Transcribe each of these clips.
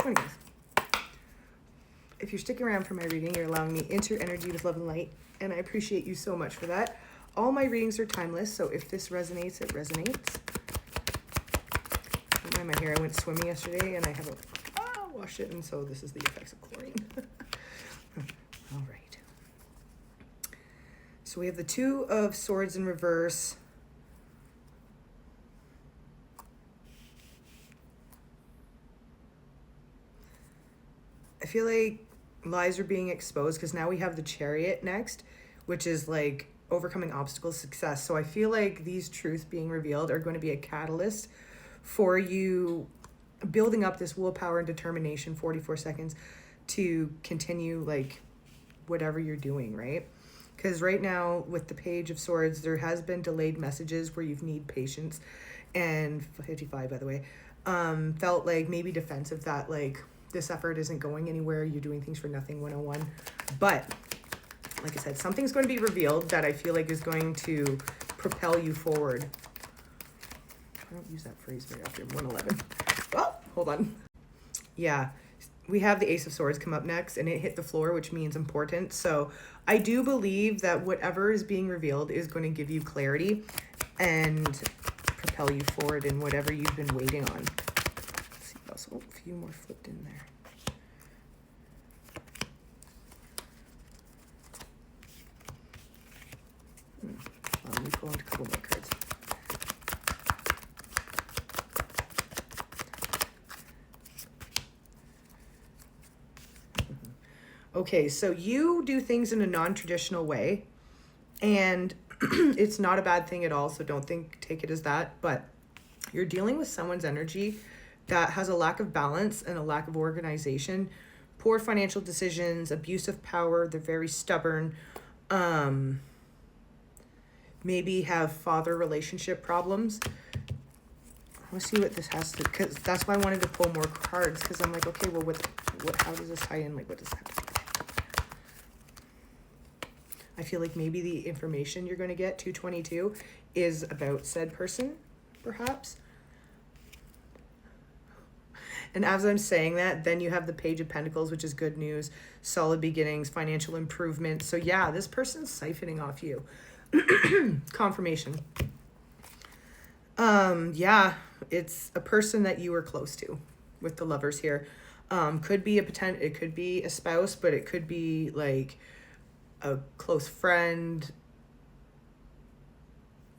Morning, guys. If you're sticking around for my reading, you're allowing me into your energy with love and light, and I appreciate you so much for that. All my readings are timeless, so if this resonates, it resonates. Don't mind my hair. I went swimming yesterday, and I haven't washed it, and so this is the effects of chlorine. All right. So we have the Two of Swords in reverse. I feel like lies are being exposed because now we have the Chariot next, which is like overcoming obstacles, success. So I feel like these truths being revealed are going to be a catalyst for you building up this willpower and determination, 44 seconds, to continue like whatever you're doing, right? Because right now with the Page of Swords, there has been delayed messages where you've need patience, and 55, by the way, felt like maybe defensive that like this effort isn't going anywhere, you're doing things for nothing 101. But like I said, something's going to be revealed that I feel like is going to propel you forward. I don't use that phrase very often. 111. Well, hold on. Yeah, we have the Ace of Swords come up next, and it hit the floor, which means important. So I do believe that whatever is being revealed is going to give you clarity and propel you forward in whatever you've been waiting on. Let's see, also a few more flipped in there. Let me pull into a couple more cards. Okay, so you do things in a non-traditional way, and it's not a bad thing at all, so don't take it as that, but you're dealing with someone's energy that has a lack of balance and a lack of organization, poor financial decisions, abuse of power, they're very stubborn, maybe have father relationship problems. Let's see what this has to, because that's why I wanted to pull more cards, because I'm like, okay, well, how does this tie in? Like, what does that have? I feel like maybe the information you're going to get, 222, is about said person, perhaps. And as I'm saying that, then you have the Page of Pentacles, which is good news, solid beginnings, financial improvement. So yeah, this person's siphoning off you. Confirmation. Yeah, it's a person that you were close to with the Lovers here. Could be it could be a spouse, but it could be like a close friend,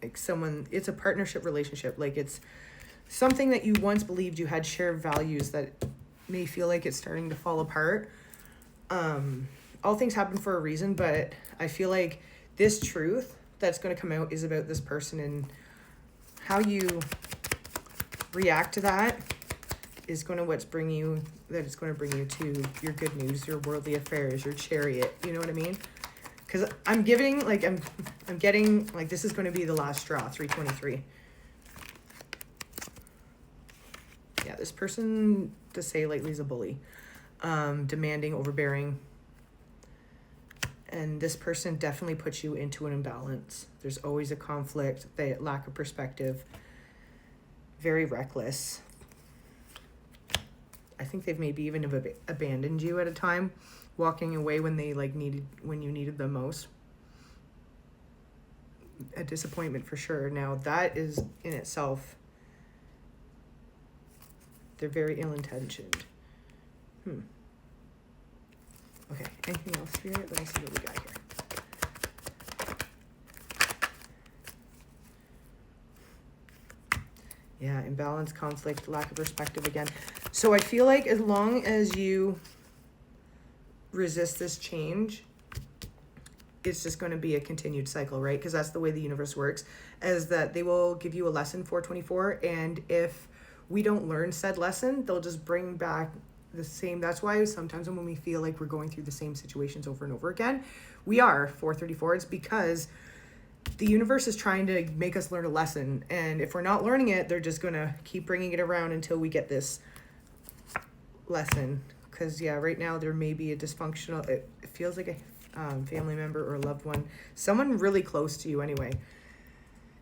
like someone, it's a partnership relationship. Like it's something that you once believed you had shared values that may feel like it's starting to fall apart. All things happen for a reason, but I feel like this truth that's going to come out is about this person, and how you react to that is going to bring you to your good news, your worldly affairs, your Chariot, you know what I mean? Because I'm getting like this is going to be the last straw, 323. Yeah, this person, to say lightly, is a bully, demanding, overbearing. And this person definitely puts you into an imbalance. There's always a conflict, they lack of perspective, very reckless. I think they've maybe even abandoned you at a time, walking away when they when you needed them most. A disappointment for sure. Now that is in itself, they're very ill-intentioned. Okay, anything else, Spirit? Let me see what we got here. Yeah, imbalance, conflict, lack of perspective again. So I feel like as long as you resist this change, it's just going to be a continued cycle, right? Because that's the way the universe works, is that they will give you a lesson, 424, and if we don't learn said lesson, they'll just bring back the same. That's why sometimes when we feel like we're going through the same situations over and over again, we are 434. It's because the universe is trying to make us learn a lesson, and if we're not learning it, they're just going to keep bringing it around until we get this lesson. Because yeah, right now there may be a dysfunctional, it feels like a family member or a loved one, someone really close to you anyway,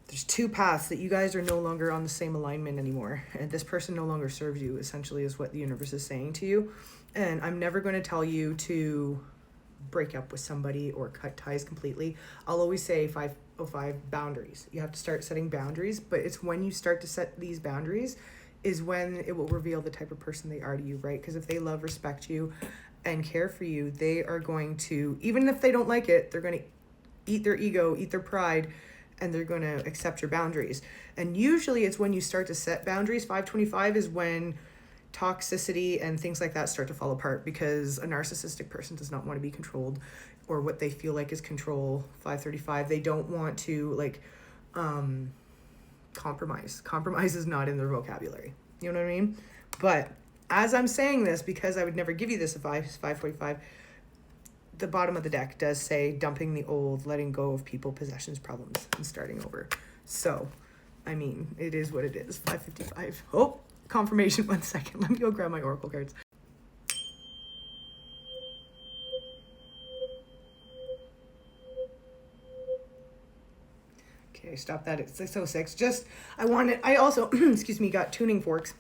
there's two paths that you guys are no longer on the same alignment anymore. And this person no longer serves you, essentially, is what the universe is saying to you. And I'm never going to tell you to break up with somebody or cut ties completely. I'll always say 505 boundaries. You have to start setting boundaries, but it's when you start to set these boundaries is when it will reveal the type of person they are to you, right? Because if they love, respect you, and care for you, they are going to, even if they don't like it, they're going to eat their ego, eat their pride, and they're going to accept your boundaries. And usually it's when you start to set boundaries. 525 is when toxicity and things like that start to fall apart, because a narcissistic person does not want to be controlled, or what they feel like is control. 535, they don't want to like compromise is not in their vocabulary, you know what I mean? But as I'm saying this, because I would never give you this if I was 545, the bottom of the deck does say dumping the old, letting go of people, possessions, problems, and starting over. So, I mean, it is what it is. 555. Oh, confirmation. 1 second. Let me go grab my oracle cards. Okay, stop that at 606. I also, excuse me, got tuning forks.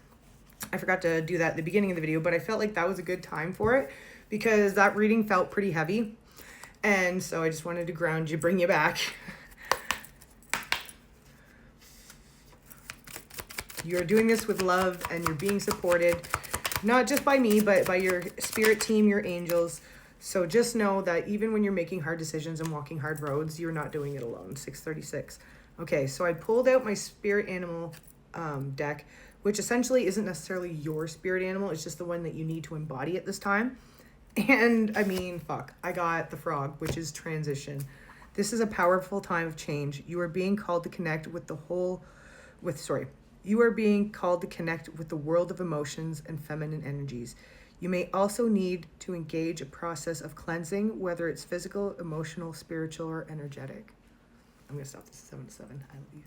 I forgot to do that at the beginning of the video, but I felt like that was a good time for it, because that reading felt pretty heavy. And so I just wanted to ground you, bring you back. You're doing this with love, and you're being supported, not just by me, but by your spirit team, your angels. So just know that even when you're making hard decisions and walking hard roads, you're not doing it alone. 636. Okay, so I pulled out my spirit animal deck, which essentially isn't necessarily your spirit animal. It's just the one that you need to embody at this time. And I mean, fuck, I got the frog, which is transition. This is a powerful time of change. You are being called to connect with you are being called to connect with the world of emotions and feminine energies. You may also need to engage a process of cleansing, whether it's physical, emotional, spiritual, or energetic. I'm going to stop this at 7 to 7. I love you.